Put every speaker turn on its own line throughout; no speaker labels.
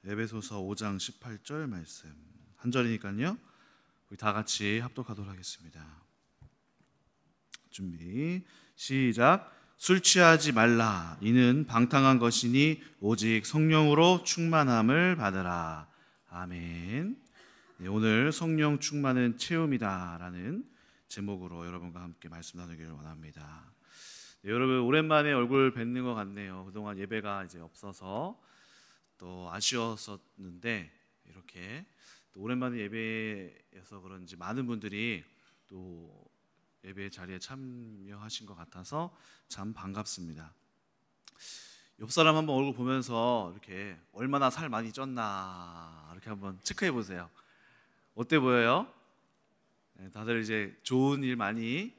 에베소서 5장 18절 말씀 한 절이니까요. 우리 다 같이 합독하도록 하겠습니다. 준비 시작. 술 취하지 말라. 이는 방탕한 것이니 오직 성령으로 충만함을 받으라. 아멘. 네, 오늘 성령 충만은 체험이다라는 제목으로 여러분과 함께 말씀 나누기를 원합니다. 네, 여러분 오랜만에 얼굴 뵙는 것 같네요. 그동안 예배가 이제 없어서 또 아쉬웠었는데 이렇게 또 오랜만에 예배여서 그런지 많은 분들이 또 예배 자리에 참여하신 것 같아서 참 반갑습니다. 옆 사람 한번 얼굴 보면서 이렇게 얼마나 살 많이 쪘나 이렇게 한번 체크해 보세요. 어때 보여요? 네, 다들 이제 좋은 일 많이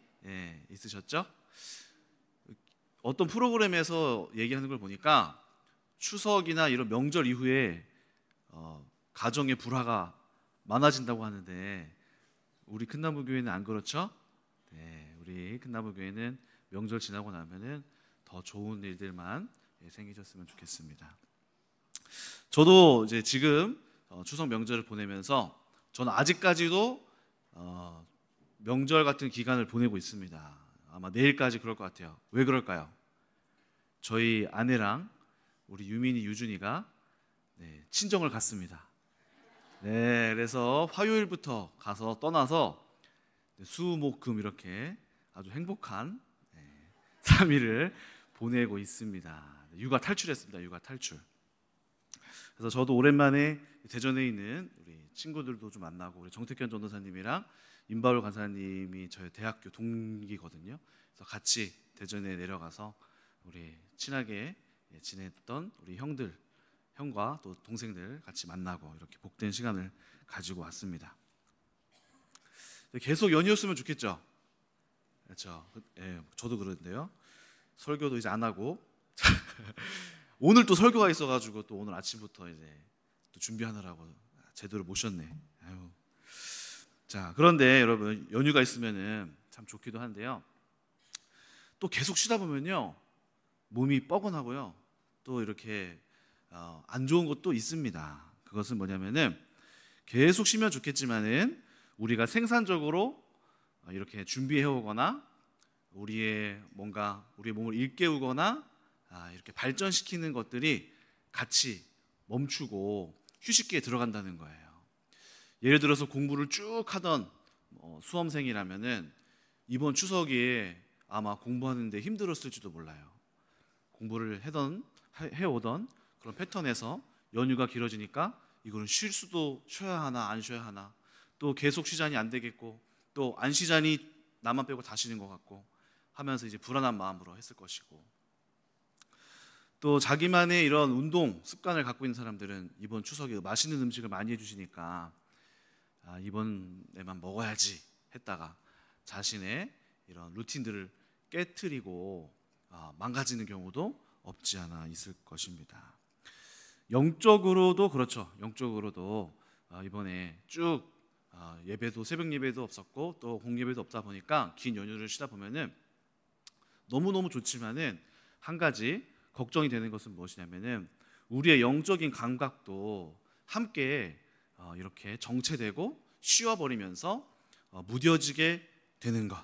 있으셨죠? 어떤 프로그램에서 얘기하는 걸 보니까 추석이나 이런 명절 이후에 가정의 불화가 많아진다고 하는데 우리 큰나무교회는 안 그렇죠? 네, 우리 큰나무교회는 명절 지나고 나면은 더 좋은 일들만 생기셨으면 좋겠습니다. 저도 이제 지금 추석 명절을 보내면서 저는 아직까지도 명절 같은 기간을 보내고 있습니다. 아마 내일까지 그럴 것 같아요. 왜 그럴까요? 저희 아내랑 우리 유민이, 유준이가 친정을 갔습니다. 네, 그래서 화요일부터 가서 떠나서 수, 목, 금 이렇게 아주 행복한 3일을 보내고 있습니다. 육아 탈출했습니다. 육아 탈출. 그래서 저도 오랜만에 대전에 있는 우리 친구들도 좀 만나고 우리 정택현 전도사님이랑 임바울 간사님이 저희 대학교 동기거든요. 그래서 같이 대전에 내려가서 우리 친하게 지냈던 우리 형과 또 동생들 같이 만나고 이렇게 복된 시간을 가지고 왔습니다. 계속 연이었으면 좋겠죠. 그렇죠. 예, 저도 그런데요. 설교도 이제 안 하고 오늘 또 설교가 있어가지고 또 오늘 아침부터 이제 또 준비하느라고 제대로 모셨네. 아유. 자, 그런데 여러분 연휴가 있으면은 참 좋기도 한데요. 또 계속 쉬다 보면요 몸이 뻐근하고요. 또 이렇게 안 좋은 것도 있습니다. 그것은 뭐냐면은 계속 쉬면 좋겠지만은 우리가 생산적으로 이렇게 준비해 오거나 우리의 몸을 일깨우거나 이렇게 발전시키는 것들이 같이 멈추고 휴식기에 들어간다는 거예요. 예를 들어서 공부를 쭉 하던 수험생이라면은 이번 추석에 아마 공부하는데 힘들었을지도 몰라요. 공부를 해오던 그런 패턴에서 연휴가 길어지니까 이거는 쉬어야 하나 안 쉬어야 하나, 또 계속 쉬자니 안 되겠고 또 안 쉬자니 나만 빼고 다 쉬는 것 같고 하면서 이제 불안한 마음으로 했을 것이고, 또 자기만의 이런 운동 습관을 갖고 있는 사람들은 이번 추석에 맛있는 음식을 많이 해주시니까 이번에만 먹어야지 했다가 자신의 이런 루틴들을 깨트리고 망가지는 경우도 없지 않아 있을 것입니다. 영적으로도 그렇죠. 영적으로도 이번에 쭉 예배도 새벽 예배도 없었고 또 공예배도 없다 보니까 긴 연휴를 쉬다 보면은 너무너무 좋지만은 한 가지 걱정이 되는 것은 무엇이냐면은 우리의 영적인 감각도 함께 이렇게 정체되고 쉬어버리면서 무뎌지게 되는 것.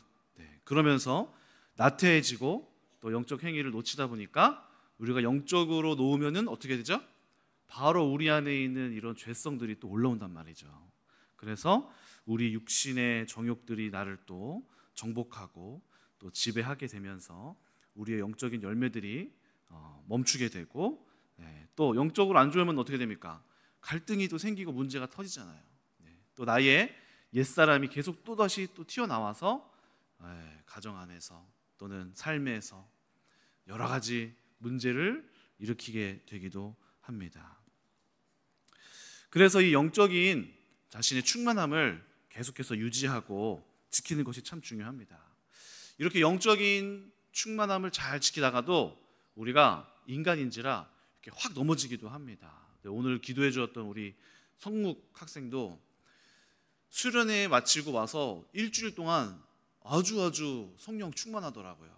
그러면서 나태해지고 또 영적 행위를 놓치다 보니까 우리가 영적으로 놓으면은 어떻게 되죠? 바로 우리 안에 있는 이런 죄성들이 또 올라온단 말이죠. 그래서 우리 육신의 정욕들이 나를 또 정복하고 또 지배하게 되면서 우리의 영적인 열매들이 멈추게 되고, 또 영적으로 안 좋으면 어떻게 됩니까? 갈등이 또 생기고 문제가 터지잖아요. 또 나의 옛사람이 계속 또다시 또 튀어나와서 가정 안에서 또는 삶에서 여러 가지 문제를 일으키게 되기도 합니다. 그래서 이 영적인 자신의 충만함을 계속해서 유지하고 지키는 것이 참 중요합니다. 이렇게 영적인 충만함을 잘 지키다가도 우리가 인간인지라 이렇게 확 넘어지기도 합니다. 오늘 기도해 주었던 우리 성묵 학생도 수련회 마치고 와서 일주일 동안 아주 성령 충만하더라고요.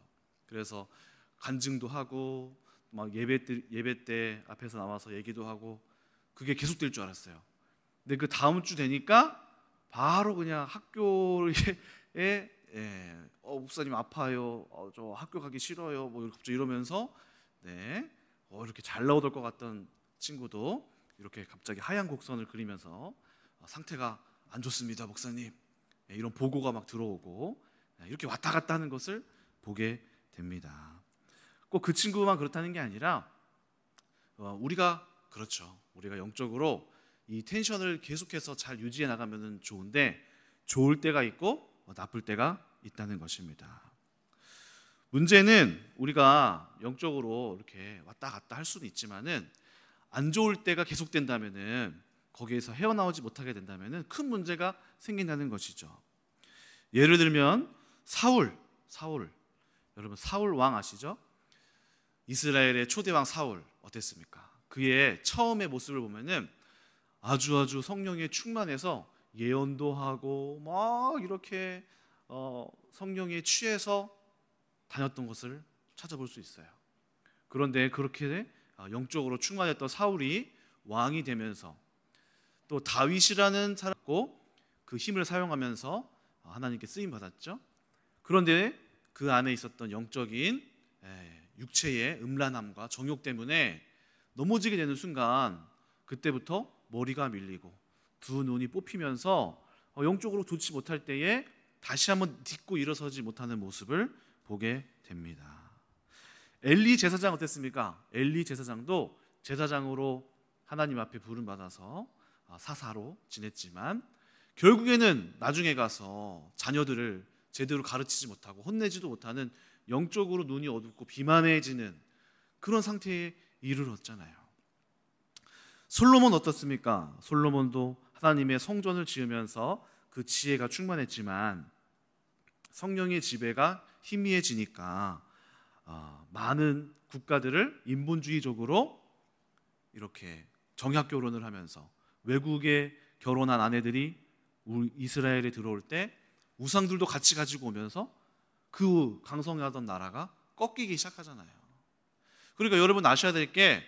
그래서 간증도 하고 막 예배 때 앞에서 나와서 얘기도 하고 그게 계속될 줄 알았어요. 근데 그 다음 주 되니까 바로 그냥 학교에 목사님 아파요. 저 학교 가기 싫어요. 뭐 갑자기 이러면서 이렇게 잘 나오던 것 같던 친구도 이렇게 갑자기 하얀 곡선을 그리면서 상태가 안 좋습니다, 목사님. 이런 보고가 막 들어오고 이렇게 왔다 갔다 하는 것을 보게 됩니다. 꼭 그 친구만 그렇다는 게 아니라 우리가 영적으로 이 텐션을 계속해서 잘 유지해 나가면 좋은데 좋을 때가 있고 나쁠 때가 있다는 것입니다. 문제는 우리가 영적으로 이렇게 왔다 갔다 할 수는 있지만은 안 좋을 때가 계속된다면은 거기에서 헤어나오지 못하게 된다면은 큰 문제가 생긴다는 것이죠. 예를 들면 사울 여러분 사울 왕 아시죠? 이스라엘의 초대왕 사울 어땠습니까? 그의 처음의 모습을 보면은 아주 성령에 충만해서 예언도 하고 막 이렇게 성령에 취해서 다녔던 것을 찾아볼 수 있어요. 그런데 그렇게 영적으로 충만했던 사울이 왕이 되면서 또 다윗이라는 사람고 그 힘을 사용하면서 하나님께 쓰임 받았죠. 그런데 그 안에 있었던 영적인 육체의 음란함과 정욕 때문에 넘어지게 되는 순간 그때부터 머리가 밀리고 두 눈이 뽑히면서 영적으로 좋지 못할 때에 다시 한번 딛고 일어서지 못하는 모습을 보게 됩니다. 엘리 제사장 어땠습니까? 엘리 제사장도 제사장으로 하나님 앞에 부름받아서 사사로 지냈지만 결국에는 나중에 가서 자녀들을 제대로 가르치지 못하고 혼내지도 못하는 영적으로 눈이 어둡고 비만해지는 그런 상태에 이르렀잖아요. 솔로몬 어떻습니까? 솔로몬도 하나님의 성전을 지으면서 그 지혜가 충만했지만 성령의 지배가 희미해지니까 많은 국가들을 인본주의적으로 이렇게 정약 결혼을 하면서 외국에 결혼한 아내들이 이스라엘에 들어올 때 우상들도 같이 가지고 오면서 그 강성하던 나라가 꺾이기 시작하잖아요. 그러니까 여러분 아셔야 될 게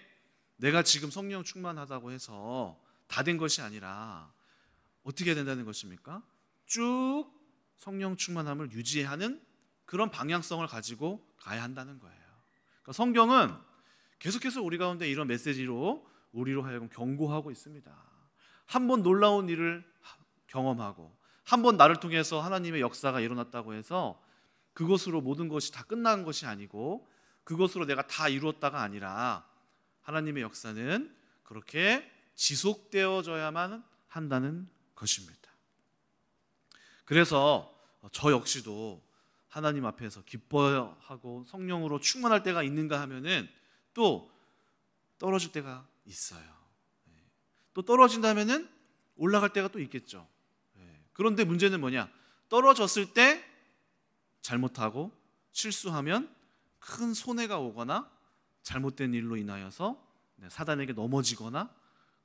내가 지금 성령 충만하다고 해서 다 된 것이 아니라 어떻게 해야 된다는 것입니까? 쭉 성령 충만함을 유지하는 그런 방향성을 가지고 가야 한다는 거예요. 그러니까 성경은 계속해서 우리 가운데 이런 메시지로 우리로 하여금 경고하고 있습니다. 한번 놀라운 일을 경험하고 한번 나를 통해서 하나님의 역사가 일어났다고 해서 그것으로 모든 것이 다 끝난 것이 아니고 그것으로 내가 다 이루었다가 아니라 하나님의 역사는 그렇게 지속되어져야만 한다는 것입니다. 그래서 저 역시도 하나님 앞에서 기뻐하고 성령으로 충만할 때가 있는가 하면은 또 떨어질 때가 있어요. 또 떨어진다면은 올라갈 때가 또 있겠죠. 그런데 문제는 뭐냐? 떨어졌을 때 잘못하고 실수하면 큰 손해가 오거나 잘못된 일로 인하여서 사단에게 넘어지거나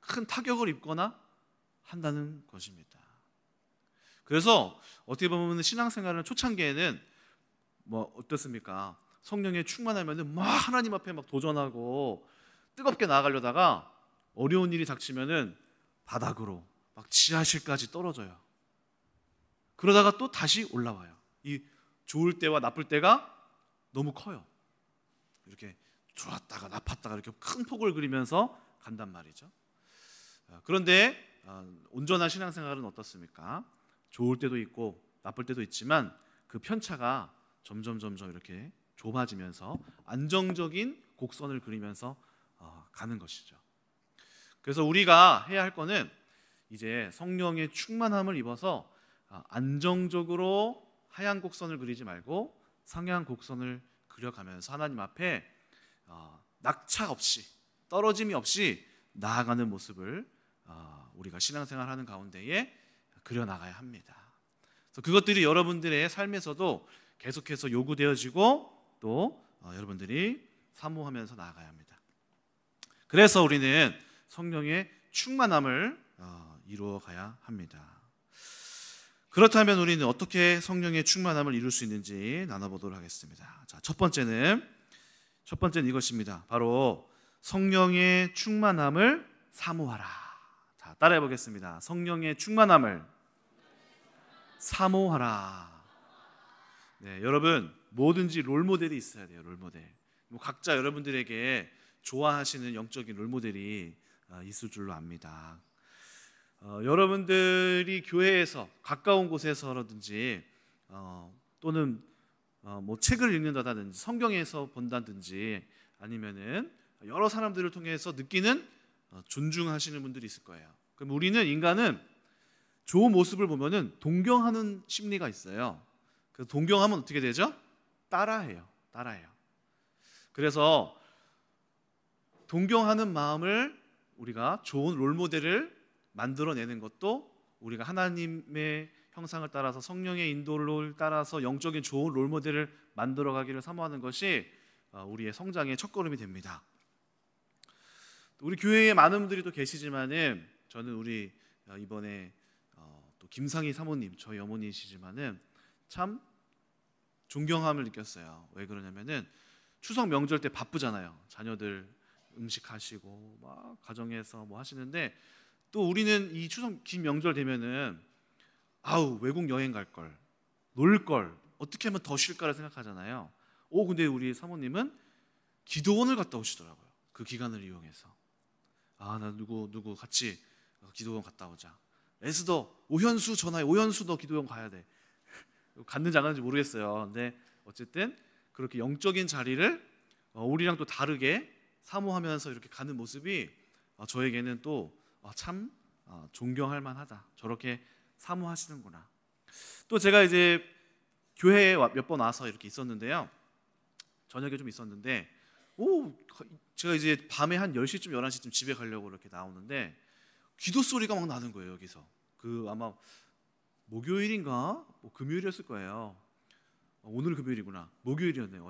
큰 타격을 입거나 한다는 것입니다. 그래서 어떻게 보면 신앙생활은 초창기에는 뭐 어떻습니까? 성령에 충만하면은 막 하나님 앞에 막 도전하고 뜨겁게 나아가려다가 어려운 일이 닥치면은 바닥으로 막 지하실까지 떨어져요. 그러다가 또 다시 올라와요. 이 좋을 때와 나쁠 때가 너무 커요. 이렇게 좋았다가 나빴다가 이렇게 큰 폭을 그리면서 간단 말이죠. 그런데 온전한 신앙생활은 어떻습니까? 좋을 때도 있고 나쁠 때도 있지만 그 편차가 점점 이렇게 좁아지면서 안정적인 곡선을 그리면서 가는 것이죠. 그래서 우리가 해야 할 거는 이제 성령의 충만함을 입어서 안정적으로 하얀 곡선을 그리지 말고 상향 곡선을 그려가면서 하나님 앞에 낙차 없이 떨어짐이 없이 나아가는 모습을 우리가 신앙생활하는 가운데에 그려나가야 합니다. 그래서 그것들이 여러분들의 삶에서도 계속해서 요구되어지고 또 여러분들이 사모하면서 나아가야 합니다. 그래서 우리는 성령의 충만함을 이루어가야 합니다. 그렇다면 우리는 어떻게 성령의 충만함을 이룰 수 있는지 나눠보도록 하겠습니다. 자, 첫 번째는 이것입니다. 바로 성령의 충만함을 사모하라. 자, 따라해 보겠습니다. 성령의 충만함을 사모하라. 네, 여러분 뭐든지 롤모델이 있어야 돼요. 롤모델. 뭐 각자 여러분들에게 좋아하시는 영적인 롤모델이 있을 줄로 압니다. 여러분들이 교회에서 가까운 곳에서라든지 또는 뭐 책을 읽는다든지 성경에서 본다든지 아니면은 여러 사람들을 통해서 느끼는 존중하시는 분들이 있을 거예요. 그럼 우리는 인간은 좋은 모습을 보면은 동경하는 심리가 있어요. 그 동경하면 어떻게 되죠? 따라해요. 그래서 동경하는 마음을 우리가 좋은 롤모델을 만들어내는 것도 우리가 하나님의 형상을 따라서 성령의 인도를 따라서 영적인 좋은 롤모델을 만들어가기를 사모하는 것이 우리의 성장의 첫걸음이 됩니다. 우리 교회에 많은 분들이 또 계시지만은 저는 우리 이번에 또 김상희 사모님 저희 어머니시지만은 참 존경함을 느꼈어요. 왜 그러냐면은 추석 명절 때 바쁘잖아요. 자녀들 음식하시고 막 가정에서 뭐 하시는데 또 우리는 이 추석 긴 명절 되면은 외국 여행 갈 걸, 놀 걸, 어떻게 하면 더 쉴까를 생각하잖아요. 근데 우리 사모님은 기도원을 갔다 오시더라고요. 그 기간을 이용해서. 나 누구 같이 기도원 갔다 오자. 에스더, 오현수 전화해. 오현수 너 기도원 가야 돼. 갔는지 안 갔는지 모르겠어요. 근데 어쨌든 그렇게 영적인 자리를 우리랑 또 다르게 사모하면서 이렇게 가는 모습이 저에게는 또 참 존경할 만하다. 저렇게 사모하시는구나. 또 제가 이제 교회에 몇 번 와서 이렇게 있었는데요. 저녁에 좀 있었는데 제가 이제 밤에 한 10시쯤 11시쯤 집에 가려고 이렇게 나오는데 기도 소리가 막 나는 거예요. 여기서 아마 목요일인가 금요일이었을 거예요. 오늘 금요일이구나. 목요일이었네요.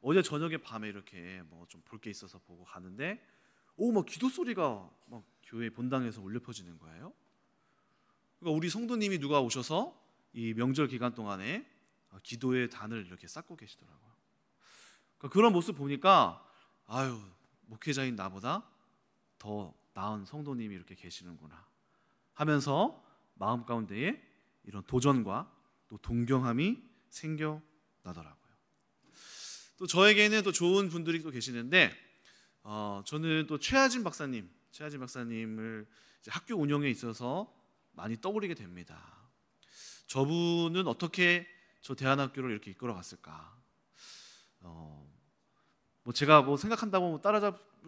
어제 저녁에 밤에 이렇게 뭐 좀 볼 게 있어서 보고 가는데 막 기도 소리가 막 교회 본당에서 울려 퍼지는 거예요. 그러니까 우리 성도님이 누가 오셔서 이 명절 기간 동안에 기도의 단을 이렇게 쌓고 계시더라고요. 그러니까 그런 모습 보니까 목회자인 나보다 더 나은 성도님이 이렇게 계시는구나 하면서 마음 가운데에 이런 도전과 또 동경함이 생겨나더라고요. 또 저에게는 또 좋은 분들이 또 계시는데 저는 또 최하진 박사님을 이제 학교 운영에 있어서 많이 떠올리게 됩니다. 저분은 어떻게 저 대안학교를 이렇게 이끌어 갔을까? 제가 생각한다고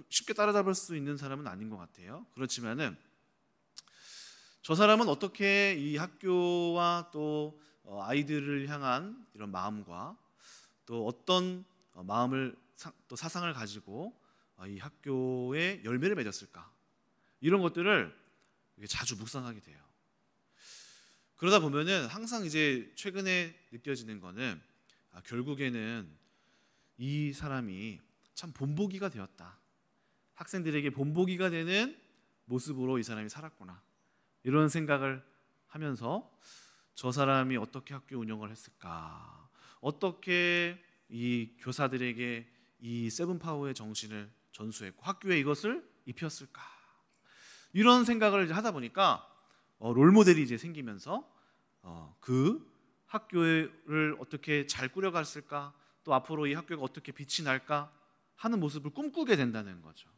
쉽게 따라잡을 수 있는 사람은 아닌 것 같아요. 그렇지만은 저 사람은 어떻게 이 학교와 또 아이들을 향한 이런 마음과 또 어떤 마음을 또 사상을 가지고 이 학교에 열매를 맺었을까? 이런 것들을 자주 묵상하게 돼요. 그러다 보면은 항상 이제 최근에 느껴지는 거는 결국에는 이 사람이 참 본보기가 되었다. 학생들에게 본보기가 되는 모습으로 이 사람이 살았구나. 이런 생각을 하면서 저 사람이 어떻게 학교 운영을 했을까? 어떻게 이 교사들에게 이 세븐파워의 정신을 전수했고 학교에 이것을 입혔을까? 이런 생각을 이제 하다 보니까 롤모델이 이제 생기면서 그 학교를 어떻게 잘 꾸려갔을까? 또 앞으로 이 학교가 어떻게 빛이 날까? 하는 모습을 꿈꾸게 된다는 거죠.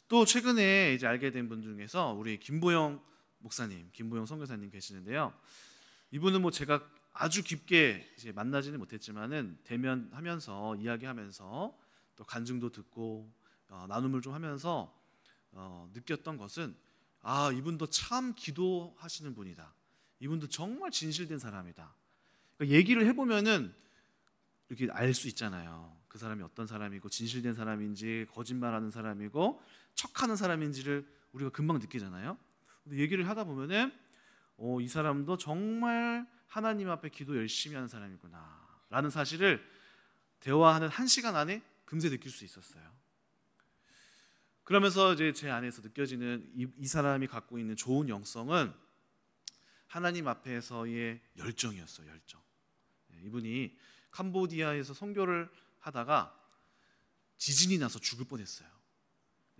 또 최근에 이제 알게 된 분 중에서 우리 김보영 선교사님 계시는데요. 이분은 제가 아주 깊게 이제 만나지는 못했지만은 대면하면서 이야기하면서 또 간증도 듣고 나눔을 좀 하면서 느꼈던 것은 이분도 참 기도하시는 분이다. 이분도 정말 진실된 사람이다. 그러니까 얘기를 해보면은 이렇게 알 수 있잖아요. 그 사람이 어떤 사람이고 진실된 사람인지 거짓말하는 사람이고 척하는 사람인지를 우리가 금방 느끼잖아요. 근데 얘기를 하다 보면은 이 사람도 정말 하나님 앞에 기도 열심히 하는 사람이구나 라는 사실을 대화하는 1시간 안에 금세 느낄 수 있었어요. 그러면서 이제 제 안에서 느껴지는 이 사람이 갖고 있는 좋은 영성은 하나님 앞에서의 열정이었어요. 열정. 이분이 캄보디아에서 선교를 하다가 지진이 나서 죽을 뻔했어요.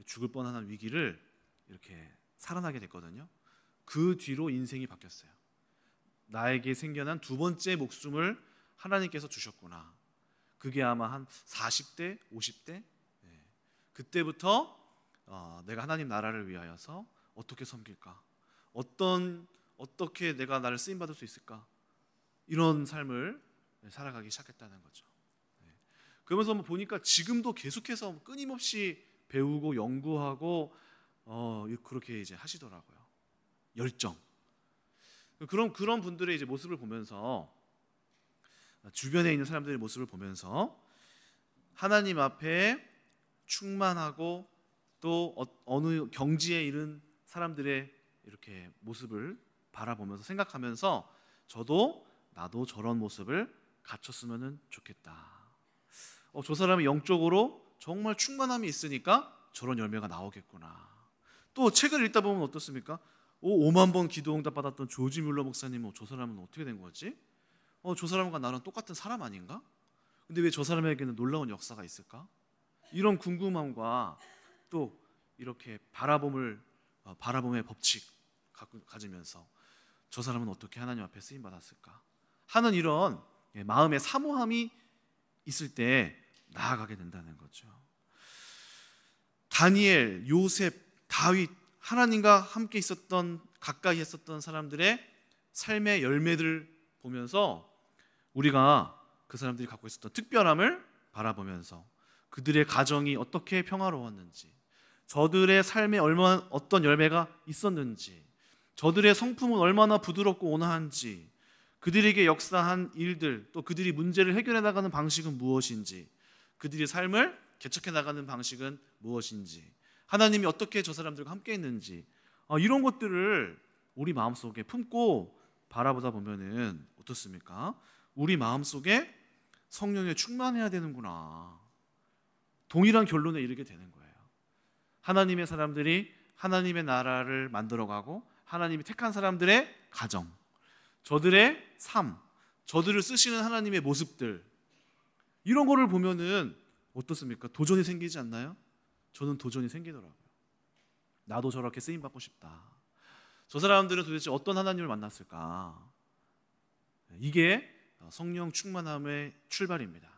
죽을 뻔한 위기를 이렇게 살아나게 됐거든요. 그 뒤로 인생이 바뀌었어요. 나에게 생겨난 두 번째 목숨을 하나님께서 주셨구나. 그게 아마 한 40대, 50대 그때부터 내가 하나님 나라를 위하여서 어떻게 섬길까? 어떻게 내가 나를 쓰임 받을 수 있을까? 이런 삶을 살아가기 시작했다는 거죠. 그러면서 보니까 지금도 계속해서 끊임없이 배우고 연구하고 그렇게 이제 하시더라고요. 열정. 그런 분들의 이제 모습을 보면서, 주변에 있는 사람들의 모습을 보면서 하나님 앞에 충만하고 또 어느 경지에 이른 사람들의 이렇게 모습을 바라보면서 생각하면서 나도 저런 모습을 갖췄으면 좋겠다. 저 사람이 영적으로 정말 충만함이 있으니까 저런 열매가 나오겠구나. 또 책을 읽다 보면 어떻습니까? 5만 번 기도 응답 받았던 조지 뮬러 목사님은 저 사람은 어떻게 된 거지? 저 사람과 나는 똑같은 사람 아닌가? 근데 왜 저 사람에게는 놀라운 역사가 있을까? 이런 궁금함과 또 이렇게 바라봄의 법칙 가지면서 저 사람은 어떻게 하나님 앞에 쓰임 받았을까 하는 이런 마음의 사모함이 있을 때 나아가게 된다는 거죠. 다니엘, 요셉, 다윗, 하나님과 함께 있었던, 가까이 했었던 사람들의 삶의 열매들을 보면서 우리가 그 사람들이 갖고 있었던 특별함을 바라보면서 그들의 가정이 어떻게 평화로웠는지, 저들의 삶에 얼마나 어떤 열매가 있었는지, 저들의 성품은 얼마나 부드럽고 온화한지, 그들에게 역사한 일들, 또 그들이 문제를 해결해 나가는 방식은 무엇인지, 그들의 삶을 개척해 나가는 방식은 무엇인지, 하나님이 어떻게 저 사람들과 함께 했는지, 이런 것들을 우리 마음속에 품고 바라보다 보면은 어떻습니까? 우리 마음속에 성령에 충만해야 되는구나, 동일한 결론에 이르게 되는 거예요. 하나님의 사람들이 하나님의 나라를 만들어가고 하나님이 택한 사람들의 가정, 저들의 삶, 저들을 쓰시는 하나님의 모습들, 이런 거를 보면은 어떻습니까? 도전이 생기지 않나요? 저는 도전이 생기더라고요. 나도 저렇게 쓰임받고 싶다. 저 사람들은 도대체 어떤 하나님을 만났을까? 이게 성령 충만함의 출발입니다.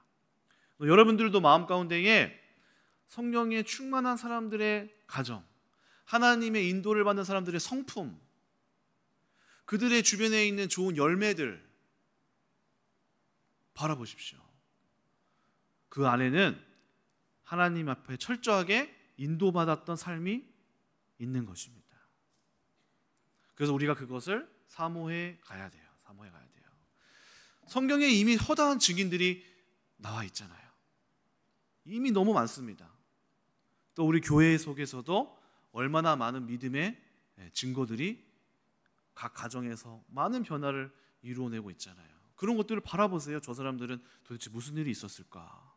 여러분들도 마음 가운데에 성령에 충만한 사람들의 가정, 하나님의 인도를 받는 사람들의 성품, 그들의 주변에 있는 좋은 열매들 바라보십시오. 그 안에는 하나님 앞에 철저하게 인도받았던 삶이 있는 것입니다. 그래서 우리가 그것을 사모해 가야 돼요. 사모해 가야 돼요. 성경에 이미 허다한 증인들이 나와 있잖아요. 이미 너무 많습니다. 또 우리 교회 속에서도 얼마나 많은 믿음의 증거들이 각 가정에서 많은 변화를 이루어내고 있잖아요. 그런 것들을 바라보세요. 저 사람들은 도대체 무슨 일이 있었을까?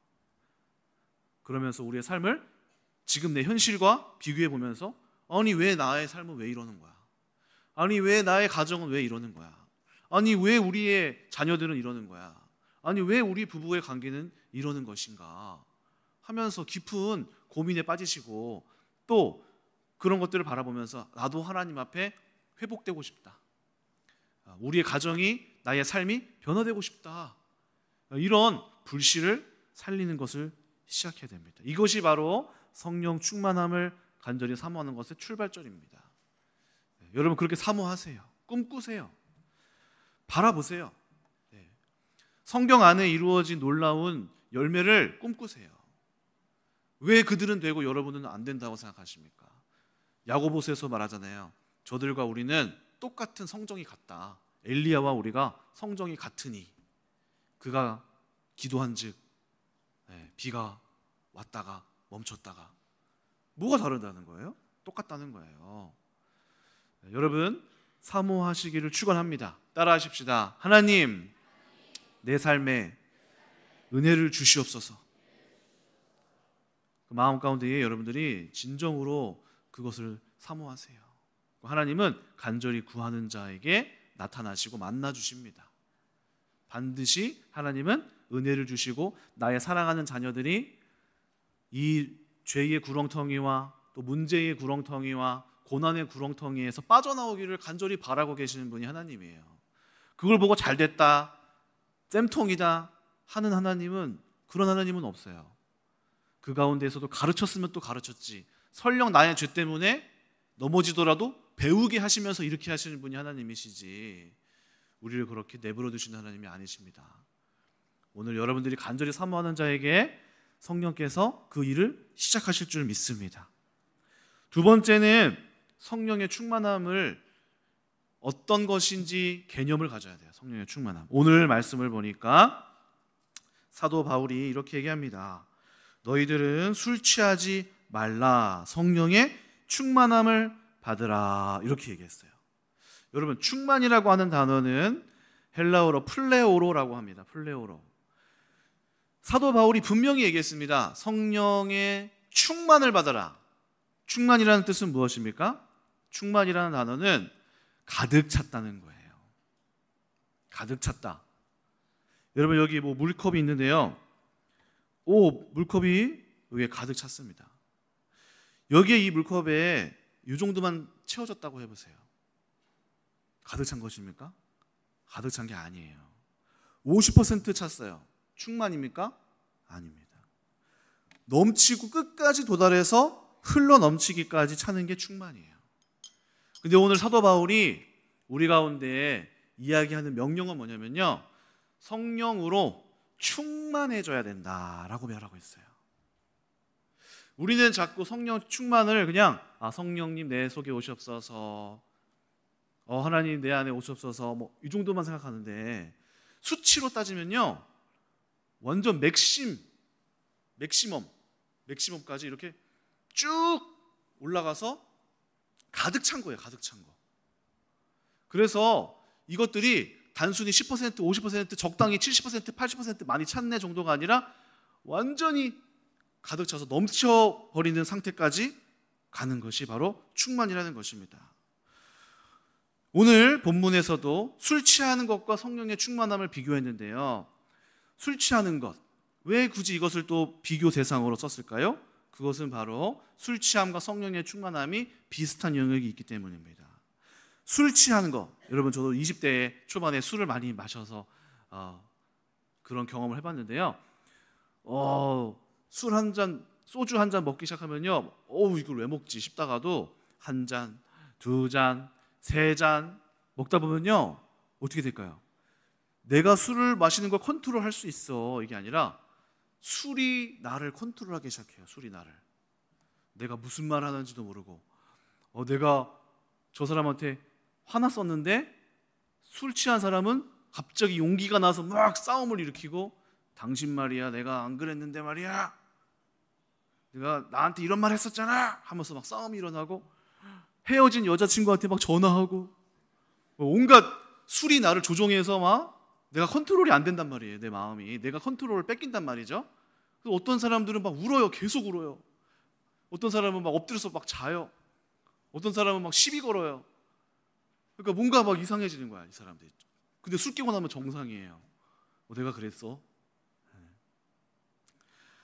그러면서 우리의 삶을 지금 내 현실과 비교해 보면서, 아니 왜 나의 삶은 왜 이러는 거야? 아니 왜 나의 가정은 왜 이러는 거야? 아니 왜 우리의 자녀들은 이러는 거야? 아니 왜 우리 부부의 관계는 이러는 것인가? 하면서 깊은 고민에 빠지시고, 또 그런 것들을 바라보면서 나도 하나님 앞에 회복되고 싶다, 우리의 가정이, 나의 삶이 변화되고 싶다, 이런 불씨를 살리는 것을 시작해야 됩니다. 이것이 바로 성령 충만함을 간절히 사모하는 것의 출발점입니다. 여러분 그렇게 사모하세요. 꿈꾸세요. 바라보세요. 성경 안에 이루어진 놀라운 열매를 꿈꾸세요. 왜 그들은 되고 여러분은 안 된다고 생각하십니까? 야고보서에서 말하잖아요. 저들과 우리는 똑같은 성정이 같다. 엘리야와 우리가 성정이 같으니 그가 기도한즉 비가 왔다가 멈췄다가, 뭐가 다르다는 거예요? 똑같다는 거예요. 여러분 사모하시기를 축원합니다. 따라하십시다. 하나님, 내 삶에 은혜를 주시옵소서. 그 마음 가운데에 여러분들이 진정으로 그것을 사모하세요. 하나님은 간절히 구하는 자에게 나타나시고 만나 주십니다. 반드시 하나님은 은혜를 주시고 나의 사랑하는 자녀들이 이 죄의 구렁텅이와 또 문제의 구렁텅이와 고난의 구렁텅이에서 빠져나오기를 간절히 바라고 계시는 분이 하나님이에요. 그걸 보고 잘 됐다, 쌤통이다 하는 하나님은, 그런 하나님은 없어요. 그 가운데에서도 가르쳤으면 또 가르쳤지, 설령 나의 죄 때문에 넘어지더라도 배우게 하시면서 이렇게 하시는 분이 하나님이시지, 우리를 그렇게 내버려 두시는 하나님이 아니십니다. 오늘 여러분들이 간절히 사모하는 자에게 성령께서 그 일을 시작하실 줄 믿습니다. 두 번째는 성령의 충만함을 어떤 것인지 개념을 가져야 돼요. 성령의 충만함. 오늘 말씀을 보니까 사도 바울이 이렇게 얘기합니다. 너희들은 술 취하지 말라, 성령의 충만함을 받으라, 이렇게 얘기했어요. 여러분, 충만이라고 하는 단어는 헬라어로 플레오로라고 합니다. 플레오로. 사도 바울이 분명히 얘기했습니다. 성령의 충만을 받아라. 충만이라는 뜻은 무엇입니까? 충만이라는 단어는 가득 찼다는 거예요. 가득 찼다. 여러분, 여기 뭐 물컵이 있는데요. 물컵이 여기에 가득 찼습니다. 여기에 이 물컵에 이 정도만 채워졌다고 해보세요. 가득 찬 것입니까? 가득 찬 게 아니에요. 50% 찼어요. 충만입니까? 아닙니다. 넘치고 끝까지 도달해서 흘러 넘치기까지 차는 게 충만이에요. 근데 오늘 사도 바울이 우리 가운데 이야기하는 명령은 뭐냐면요, 성령으로 충만해져야 된다라고 말하고 있어요. 우리는 자꾸 성령 충만을 그냥 성령님 내 속에 오시옵소서, 하나님 내 안에 오시옵소서, 뭐 이 정도만 생각하는데, 수치로 따지면요 완전 맥시멈까지 이렇게 쭉 올라가서 가득 찬 거예요. 가득 찬 거. 그래서 이것들이 단순히 10%, 50%, 적당히 70%, 80% 많이 찼네 정도가 아니라 완전히 가득 차서 넘쳐버리는 상태까지 가는 것이 바로 충만이라는 것입니다. 오늘 본문에서도 술 취하는 것과 성령의 충만함을 비교했는데요, 술 취하는 것, 왜 굳이 이것을 또 비교 대상으로 썼을까요? 그것은 바로 술 취함과 성령의 충만함이 비슷한 영역이 있기 때문입니다. 술 취하는 것, 여러분, 저도 20대 초반에 술을 많이 마셔서 그런 경험을 해봤는데요. 술 한 잔, 소주 한 잔 먹기 시작하면요, 이걸 왜 먹지 싶다가도 한 잔, 두 잔, 세 잔 먹다 보면요 어떻게 될까요? 내가 술을 마시는 걸 컨트롤할 수 있어. 이게 아니라 술이 나를 컨트롤하기 시작해요. 술이 나를. 내가 무슨 말 하는지도 모르고, 내가 저 사람한테 화났었는데 술 취한 사람은 갑자기 용기가 나서 막 싸움을 일으키고, 당신 말이야, 내가 안 그랬는데 말이야, 내가 나한테 이런 말 했었잖아 하면서 막 싸움이 일어나고, 헤어진 여자친구한테 막 전화하고, 온갖 술이 나를 조종해서 막 내가 컨트롤이 안 된단 말이에요. 내 마음이 내가 컨트롤을 뺏긴단 말이죠. 어떤 사람들은 막 울어요. 계속 울어요. 어떤 사람은 막 엎드려서 막 자요. 어떤 사람은 막 시비 걸어요. 그러니까 뭔가 막 이상해지는 거야, 이 사람들이. 근데 술 깨고 나면 정상이에요. 내가 그랬어.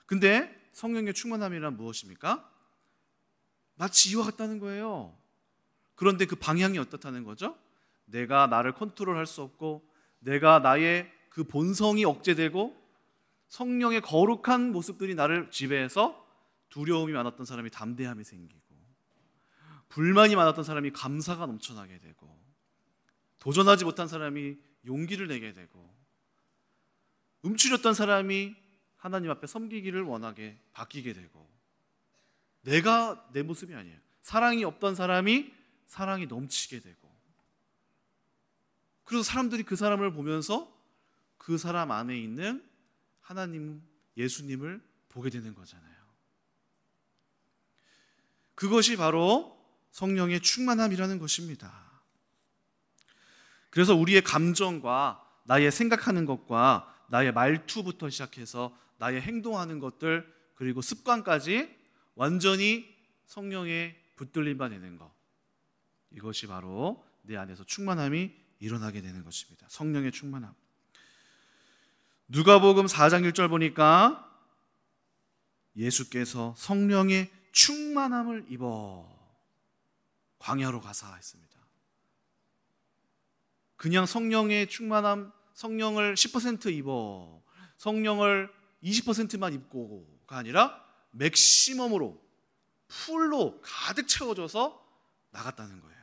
근데 성령의 충만함이란 무엇입니까? 마치 이와 같다는 거예요. 그런데 그 방향이 어떻다는 거죠? 내가 나를 컨트롤할 수 없고, 내가 나의 그 본성이 억제되고, 성령의 거룩한 모습들이 나를 지배해서 두려움이 많았던 사람이 담대함이 생기고, 불만이 많았던 사람이 감사가 넘쳐나게 되고, 도전하지 못한 사람이 용기를 내게 되고, 움츠렸던 사람이 하나님 앞에 섬기기를 원하게 바뀌게 되고, 내가 내 모습이 아니에요. 사랑이 없던 사람이 사랑이 넘치게 되고, 그래서 사람들이 그 사람을 보면서 그 사람 안에 있는 하나님, 예수님을 보게 되는 거잖아요. 그것이 바로 성령의 충만함이라는 것입니다. 그래서 우리의 감정과 나의 생각하는 것과 나의 말투부터 시작해서 나의 행동하는 것들, 그리고 습관까지 완전히 성령에 붙들림 받는 것, 이것이 바로 내 안에서 충만함이 일어나게 되는 것입니다. 성령의 충만함. 누가복음 4장 1절 보니까 예수께서 성령의 충만함 충만함을 입어 광야로 가사 했습니다. 그냥 성령의 충만함, 성령을 10% 입어, 성령을 20%만 입고가 아니라 맥시멈으로 풀로 가득 채워져서 나갔다는 거예요.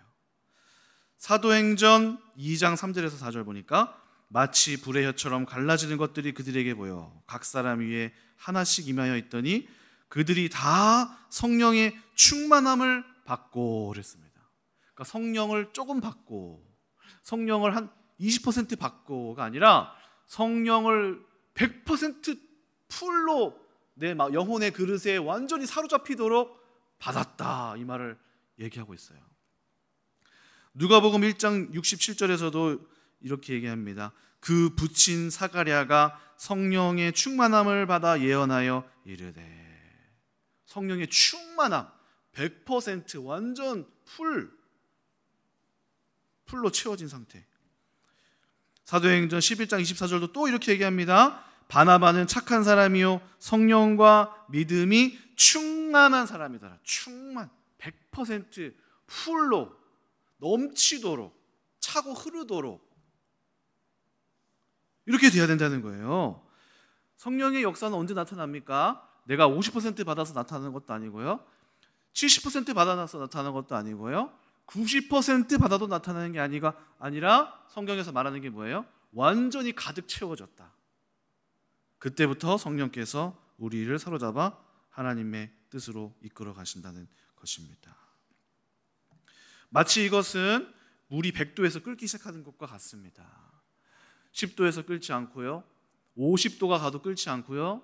사도행전 2장 3절에서 4절 보니까 마치 불의 혀처럼 갈라지는 것들이 그들에게 보여 각 사람 위에 하나씩 임하여 있더니 그들이 다 성령의 충만함을 받고 그랬습니다. 그러니까 성령을 조금 받고, 성령을 한 20% 받고가 아니라 성령을 100% 풀로 내 영혼의 그릇에 완전히 사로잡히도록 받았다, 이 말을 얘기하고 있어요. 누가복음 1장 67절에서도 이렇게 얘기합니다. 그 붙인 사가랴가 성령의 충만함을 받아 예언하여 이르되, 성령의 충만함 100% 완전 풀로 채워진 상태. 사도행전 11장 24절도 또 이렇게 얘기합니다. 바나바는 착한 사람이요 성령과 믿음이 충만한 사람이더라. 충만 100% 풀로 넘치도록, 차고 흐르도록 이렇게 돼야 된다는 거예요. 성령의 역사는 언제 나타납니까? 내가 50% 받아서 나타나는 것도 아니고요, 70% 받아서 나타나는 것도 아니고요, 90% 받아도 나타나는 게 아니라 성경에서 말하는 게 뭐예요? 완전히 가득 채워졌다. 그때부터 성령께서 우리를 사로잡아 하나님의 뜻으로 이끌어 가신다는 것입니다. 마치 이것은 물이 100도에서 끓기 시작하는 것과 같습니다. 10도에서 끓지 않고요, 50도가 가도 끓지 않고요,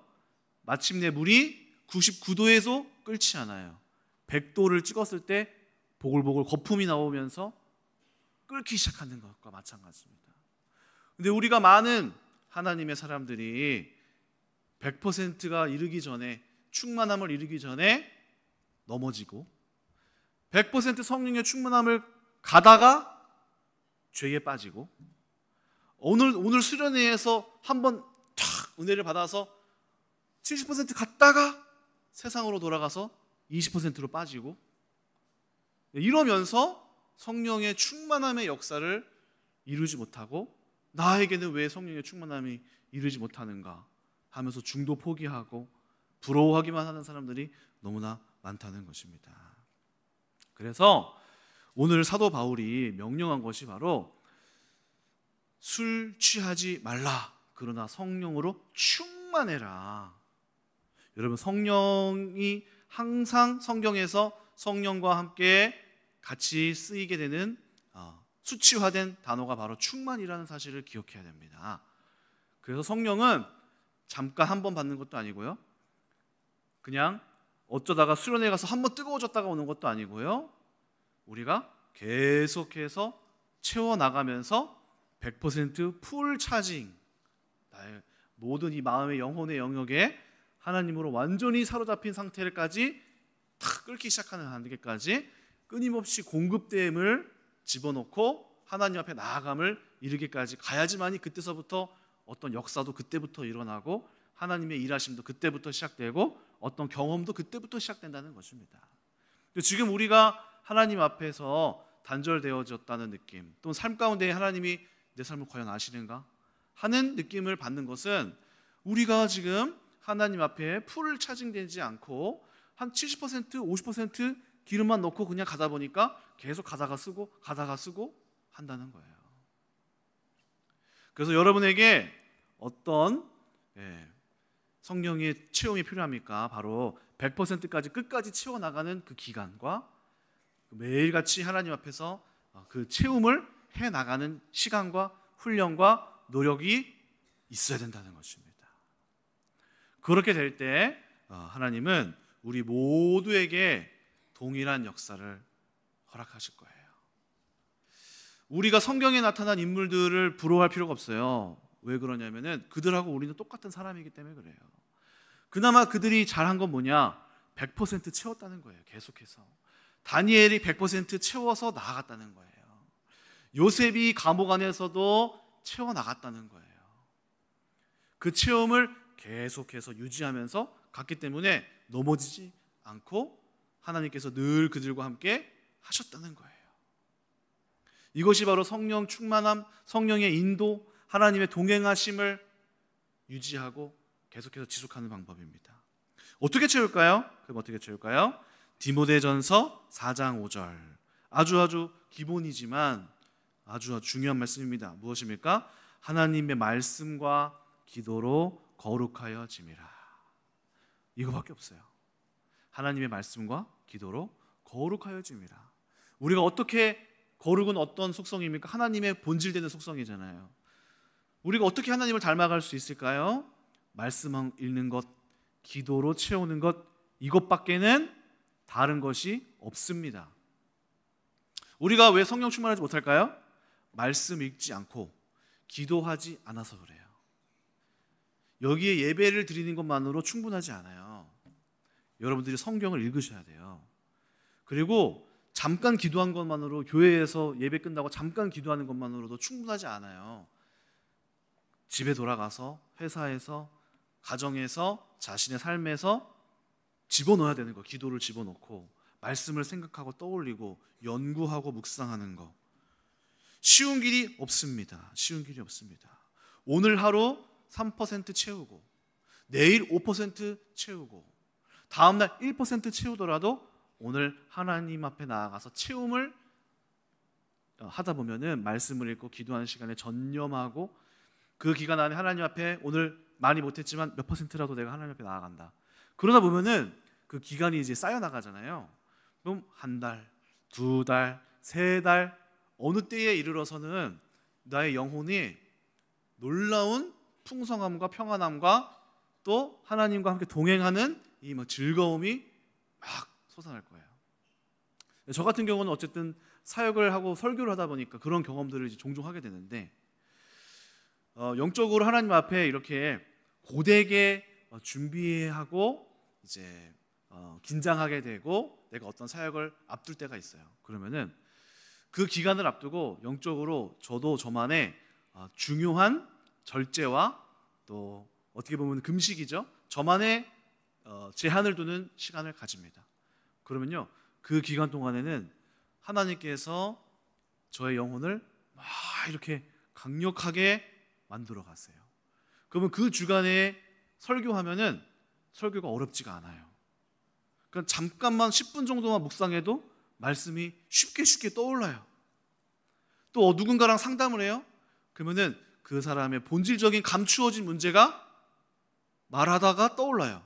마침내 물이 99도에서 끓지 않아요. 100도를 찍었을 때 보글보글 거품이 나오면서 끓기 시작하는 것과 마찬가지입니다. 근데 우리가 많은 하나님의 사람들이 100%가 이르기 전에, 충만함을 이루기 전에 넘어지고 100% 성령의 충만함을 가다가 죄에 빠지고, 오늘 수련회에서 한번 탁 은혜를 받아서 70% 갔다가 세상으로 돌아가서 20%로 빠지고, 이러면서 성령의 충만함의 역사를 이루지 못하고, 나에게는 왜 성령의 충만함이 이루지 못하는가 하면서 중도 포기하고 부러워하기만 하는 사람들이 너무나 많다는 것입니다. 그래서 오늘 사도 바울이 명령한 것이 바로 술 취하지 말라, 그러나 성령으로 충만해라. 여러분, 성령이 항상 성경에서 성령과 함께 같이 쓰이게 되는 수치화된 단어가 바로 충만이라는 사실을 기억해야 됩니다. 그래서 성령은 잠깐 한 번 받는 것도 아니고요, 그냥 어쩌다가 수련회 가서 한 번 뜨거워졌다가 오는 것도 아니고요, 우리가 계속해서 채워나가면서 100% 풀 차징, 나의 모든 이 마음의 영혼의 영역에 하나님으로 완전히 사로잡힌 상태까지 탁 끓기 시작하는 단계까지 끊임없이 공급됨을 집어넣고 하나님 앞에 나아감을 이르기까지 가야지만이 그때서부터 어떤 역사도 그때부터 일어나고 하나님의 일하심도 그때부터 시작되고 어떤 경험도 그때부터 시작된다는 것입니다. 지금 우리가 하나님 앞에서 단절되어졌다는 느낌, 또는 삶 가운데 하나님이 내 삶을 과연 아시는가 하는 느낌을 받는 것은, 우리가 지금 하나님 앞에 풀을 차징되지 않고 한 70%, 50% 기름만 넣고 그냥 가다 보니까 계속 가다가 쓰고 한다는 거예요. 그래서 여러분에게 어떤 성령의 체험이 필요합니까? 바로 100%까지 끝까지 채워나가는 그 기간과 매일같이 하나님 앞에서 그 체험을 해나가는 시간과 훈련과 노력이 있어야 된다는 것입니다. 그렇게 될 때 하나님은 우리 모두에게 동일한 역사를 허락하실 거예요. 우리가 성경에 나타난 인물들을 부러워할 필요가 없어요. 왜 그러냐면은 그들하고 우리는 똑같은 사람이기 때문에 그래요. 그나마 그들이 잘한 건 뭐냐? 100% 채웠다는 거예요. 계속해서 다니엘이 100% 채워서 나아갔다는 거예요. 요셉이 감옥 안에서도 채워 나갔다는 거예요. 그 체험을 계속해서 유지하면서 갔기 때문에 넘어지지 않고 하나님께서 늘 그들과 함께 하셨다는 거예요. 이것이 바로 성령 충만함, 성령의 인도, 하나님의 동행하심을 유지하고 계속해서 지속하는 방법입니다. 어떻게 채울까요? 그럼 어떻게 채울까요? 디모데전서 4장 5절, 아주 기본이지만 아주 중요한 말씀입니다. 무엇입니까? 하나님의 말씀과 기도로 거룩하여 짐이라. 이거밖에 없어요. 하나님의 말씀과 기도로 거룩하여 짐이라. 우리가 어떻게, 거룩은 어떤 속성입니까? 하나님의 본질되는 속성이잖아요. 우리가 어떻게 하나님을 닮아갈 수 있을까요? 말씀 읽는 것, 기도로 채우는 것, 이것밖에는 다른 것이 없습니다. 우리가 왜 성령 충만하지 못할까요? 말씀 읽지 않고 기도하지 않아서 그래요. 여기에 예배를 드리는 것만으로 충분하지 않아요. 여러분들이 성경을 읽으셔야 돼요. 그리고 잠깐 기도한 것만으로, 교회에서 예배 끝나고 잠깐 기도하는 것만으로도 충분하지 않아요. 집에 돌아가서, 회사에서, 가정에서, 자신의 삶에서 집어넣어야 되는 거, 기도를 집어넣고 말씀을 생각하고 떠올리고 연구하고 묵상하는 거. 쉬운 길이 없습니다. 쉬운 길이 없습니다. 오늘 하루 3% 채우고, 내일 5% 채우고, 다음날 1% 채우더라도 오늘 하나님 앞에 나아가서 채움을 하다 보면은 말씀을 읽고 기도하는 시간에 전념하고, 그 기간 안에 하나님 앞에 오늘 많이 못했지만 몇 %라도 내가 하나님 앞에 나아간다. 그러다 보면은 그 기간이 이제 쌓여 나가잖아요. 그럼 한 달, 두 달, 세 달, 어느 때에 이르러서는 나의 영혼이 놀라운 풍성함과 평안함과 또 하나님과 함께 동행하는 이 즐거움이 막 솟아날 거예요. 저 같은 경우는 어쨌든 사역을 하고 설교를 하다 보니까 그런 경험들을 이제 종종 하게 되는데, 영적으로 하나님 앞에 이렇게 고되게 준비하고 이제 긴장하게 되고 내가 어떤 사역을 앞둘 때가 있어요. 그러면은 그 기간을 앞두고 영적으로 저도 저만의 중요한 절제와 또 어떻게 보면 금식이죠. 저만의 제한을 두는 시간을 가집니다. 그러면요, 그 기간 동안에는 하나님께서 저의 영혼을 막 이렇게 강력하게 만들어 가세요. 그러면 그 주간에 설교하면은 설교가 어렵지가 않아요. 그러니까 잠깐만 10분 정도만 묵상해도 말씀이 쉽게 떠올라요. 또 누군가랑 상담을 해요. 그러면은 그 사람의 본질적인 감추어진 문제가 말하다가 떠올라요.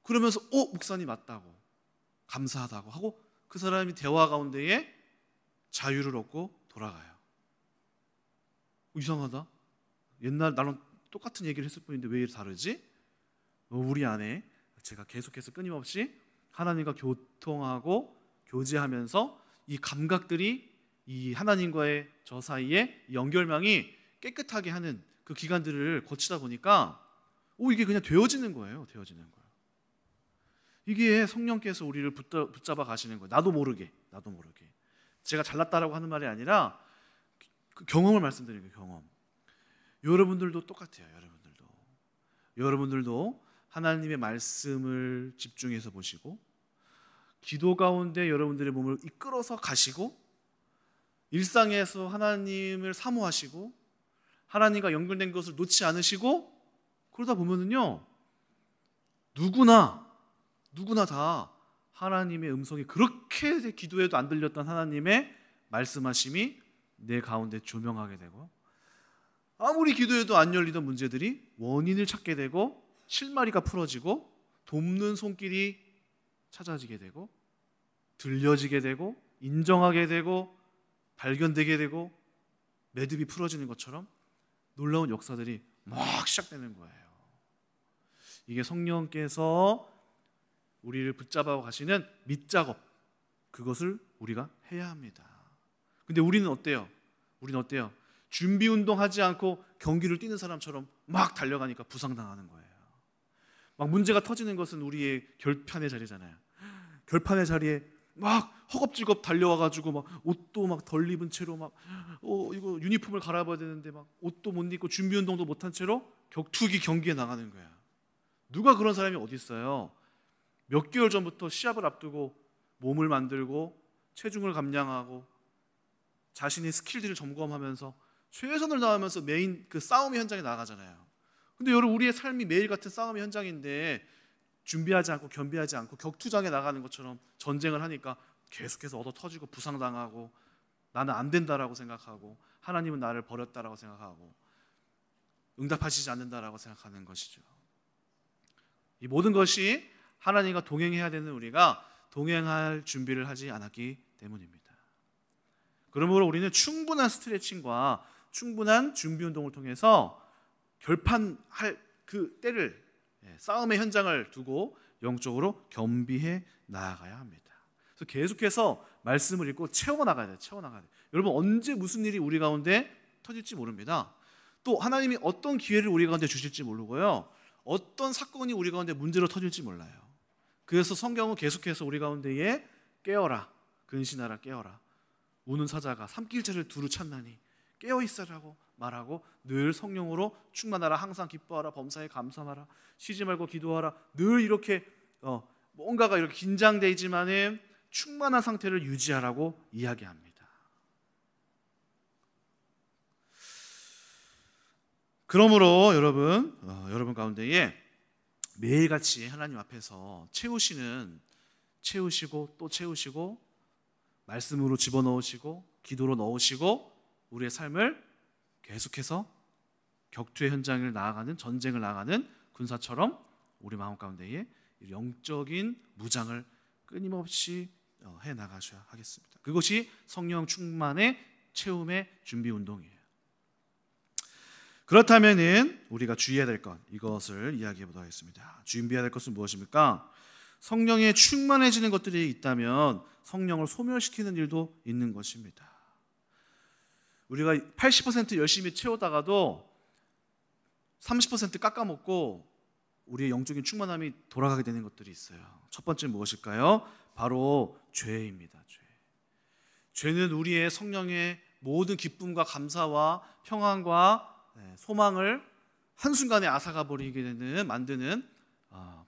그러면서 목사님 맞다고, 감사하다고 하고 그 사람이 대화 가운데에 자유를 얻고 돌아가요. 이상하다. 옛날 나랑 똑같은 얘기를 했을 뿐인데 왜 다르지? 우리 안에 제가 계속해서 끊임없이 하나님과 교통하고 교제하면서 이 감각들이, 이 하나님과의 저 사이에 연결망이 깨끗하게 하는 그 기간들을 거치다 보니까 이게 그냥 되어지는 거예요. 이게 성령께서 우리를 붙잡아 가시는 거예요. 나도 모르게. 제가 잘났다라고 하는 말이 아니라 그 경험을 말씀드리는 거예요. 경험. 여러분들도 똑같아요. 여러분들도 하나님의 말씀을 집중해서 보시고, 기도 가운데 여러분들의 몸을 이끌어서 가시고, 일상에서 하나님을 사모하시고 하나님과 연결된 것을 놓지 않으시고, 그러다 보면은요, 누구나 다 하나님의 음성이, 그렇게 기도해도 안 들렸던 하나님의 말씀하심이 내 가운데 조명하게 되고, 아무리 기도해도 안 열리던 문제들이 원인을 찾게 되고, 실마리가 풀어지고, 돕는 손길이 찾아지게 되고, 들려지게 되고, 인정하게 되고, 발견되게 되고, 매듭이 풀어지는 것처럼 놀라운 역사들이 막 시작되는 거예요. 이게 성령께서 우리를 붙잡아 가시는 밑작업, 그것을 우리가 해야 합니다. 근데 우리는 어때요? 준비 운동하지 않고 경기를 뛰는 사람처럼 막 달려가니까 부상당하는 거예요. 막 문제가 터지는 것은 우리의 결판의 자리잖아요. 결판의 자리에 막 허겁지겁 달려와가지고 막 옷도 막 덜 입은 채로 막 이거 유니폼을 갈아입어야 되는데 막 옷도 못 입고 준비 운동도 못한 채로 격투기 경기에 나가는 거야. 누가 그런 사람이 어디 있어요? 몇 개월 전부터 시합을 앞두고 몸을 만들고 체중을 감량하고 자신의 스킬들을 점검하면서 최선을 다하면서 메인 그 싸움의 현장에 나가잖아요. 근데 여러분, 우리의 삶이 매일 같은 싸움의 현장인데 준비하지 않고 겸비하지 않고 격투장에 나가는 것처럼 전쟁을 하니까 계속해서 얻어 터지고 부상당하고 나는 안 된다라고 생각하고 하나님은 나를 버렸다라고 생각하고 응답하시지 않는다라고 생각하는 것이죠. 이 모든 것이 하나님과 동행해야 되는 우리가 동행할 준비를 하지 않았기 때문입니다. 그러므로 우리는 충분한 스트레칭과 충분한 준비 운동을 통해서 결판할 그 때를, 싸움의 현장을 두고 영적으로 겸비해 나아가야 합니다. 그래서 계속해서 말씀을 읽고 채워나가야 돼요. 채워나가야 돼요. 여러분, 언제 무슨 일이 우리 가운데 터질지 모릅니다. 또 하나님이 어떤 기회를 우리 가운데 주실지 모르고요, 어떤 사건이 우리 가운데 문제로 터질지 몰라요. 그래서 성경은 계속해서 우리 가운데에 깨어라, 근신하라, 깨어라, 우는 사자가 삼킬자를 두루 찾나니 깨어있으라고 말하고 늘 성령으로 충만하라, 항상 기뻐하라, 범사에 감사하라, 쉬지 말고 기도하라. 늘 이렇게 뭔가가 이렇게 긴장되지만은 충만한 상태를 유지하라고 이야기합니다. 그러므로 여러분 가운데에 매일같이 하나님 앞에서 채우시고 또 채우시고 말씀으로 집어넣으시고 기도로 넣으시고 우리의 삶을 계속해서 격투의 현장을 나아가는, 전쟁을 나아가는 군사처럼 우리 마음 가운데에 영적인 무장을 끊임없이 해나가셔야 하겠습니다. 그것이 성령 충만의 채움의 준비 운동이에요. 그렇다면 우리가 주의해야 될 것, 이것을 이야기해 보도록 하겠습니다. 준비해야 될 것은 무엇입니까? 성령에 충만해지는 것들이 있다면 성령을 소멸시키는 일도 있는 것입니다. 우리가 80% 열심히 채우다가도 30% 깎아먹고 우리의 영적인 충만함이 돌아가게 되는 것들이 있어요. 첫 번째 무엇일까요? 바로 죄입니다. 죄는 우리의 성령의 모든 기쁨과 감사와 평안과 소망을 한순간에 앗아가 버리게 만드는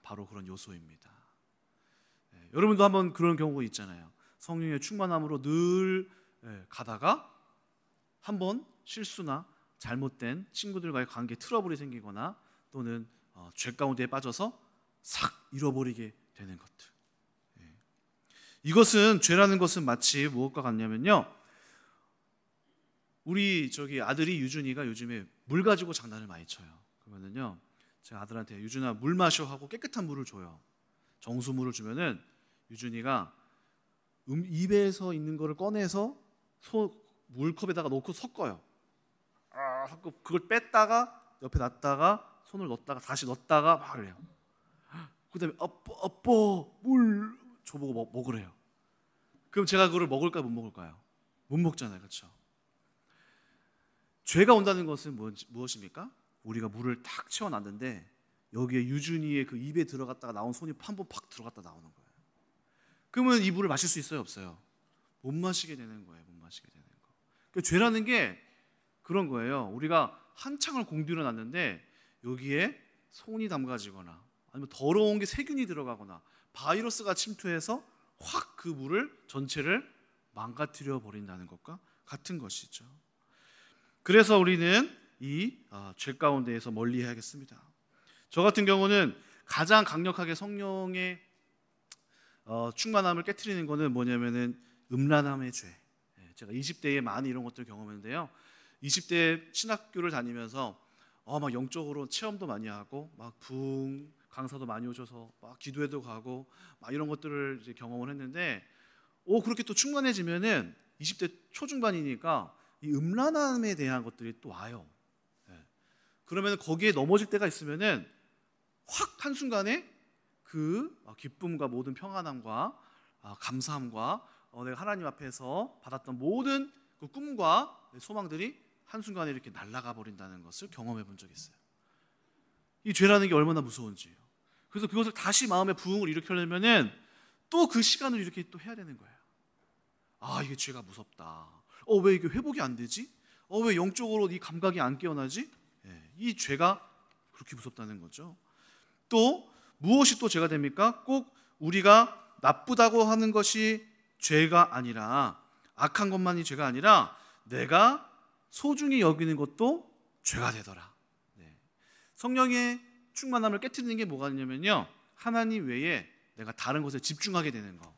바로 그런 요소입니다. 여러분도 한번 그런 경우가 있잖아요. 성령의 충만함으로 늘 가다가 한번 실수나 잘못된 친구들과의 관계 트러블이 생기거나 또는 죄 가운데에 빠져서 싹 잃어버리게 되는 것들. 이것은, 죄라는 것은 마치 무엇과 같냐면요, 우리 아들이 유준이가 요즘에 물 가지고 장난을 많이 쳐요. 그러면은요, 제가 아들한테 유준아 물 마셔 하고 깨끗한 물을 줘요. 정수물을 주면은 유준이가 입에서 있는 거를 꺼내서 물컵에다가 넣고 섞어요. 섞고 그걸 뺐다가 옆에 놨다가 손을 넣었다가 다시 넣었다가 막 그래요. 그다음에 아빠 물 줘보고 먹으래요. 그럼 제가 그걸 먹을까요, 못 먹을까요? 못 먹잖아요, 그렇죠? 죄가 온다는 것은 무엇입니까? 우리가 물을 탁 채워놨는데 여기에 유준이의 그 입에 들어갔다가 나온 손이 한 번 팍 들어갔다 나오는 거예요. 그러면 이 물을 마실 수 있어요, 없어요? 못 마시게 되는 거예요. 못 마시게 되는 거. 그러니까 죄라는 게 그런 거예요. 우리가 한창을 공들여 놨는데 여기에 손이 담가지거나 아니면 더러운 게 세균이 들어가거나 바이러스가 침투해서 확 그 물을 전체를 망가뜨려 버린다는 것과 같은 것이죠. 그래서 우리는 이 죄 가운데에서 멀리해야겠습니다. 저 같은 경우는 가장 강력하게 성령의 충만함을 깨트리는 것은 뭐냐면은 음란함의 죄. 제가 20대에 많이 이런 것들을 경험했는데요. 20대 신학교를 다니면서 막 영적으로 체험도 많이 하고 막 강사도 많이 오셔서 막 기도회도 가고 막 이런 것들을 이제 경험을 했는데 그렇게 또 충만해지면은 20대 초중반이니까 이 음란함에 대한 것들이 또 와요. 그러면 거기에 넘어질 때가 있으면은 확 한순간에 그 기쁨과 모든 평안함과 감사함과 내가 하나님 앞에서 받았던 모든 그 꿈과 소망들이 한순간에 이렇게 날아가 버린다는 것을 경험해 본 적이 있어요. 이 죄라는 게 얼마나 무서운지요. 그래서 그것을 다시 마음의 부흥을 일으키려면은 또 그 시간을 이렇게 또 해야 되는 거예요. 이게 죄가 무섭다. 왜 이게 회복이 안 되지? 왜 영적으로 이 감각이 안 깨어나지? 이 죄가 그렇게 무섭다는 거죠. 또 무엇이 또 죄가 됩니까? 꼭 우리가 나쁘다고 하는 것이 죄가 아니라, 악한 것만이 죄가 아니라 내가 소중히 여기는 것도 죄가 되더라. 네. 성령의 충만함을 깨트리는 게 뭐가 있냐면요, 하나님 외에 내가 다른 것에 집중하게 되는 거,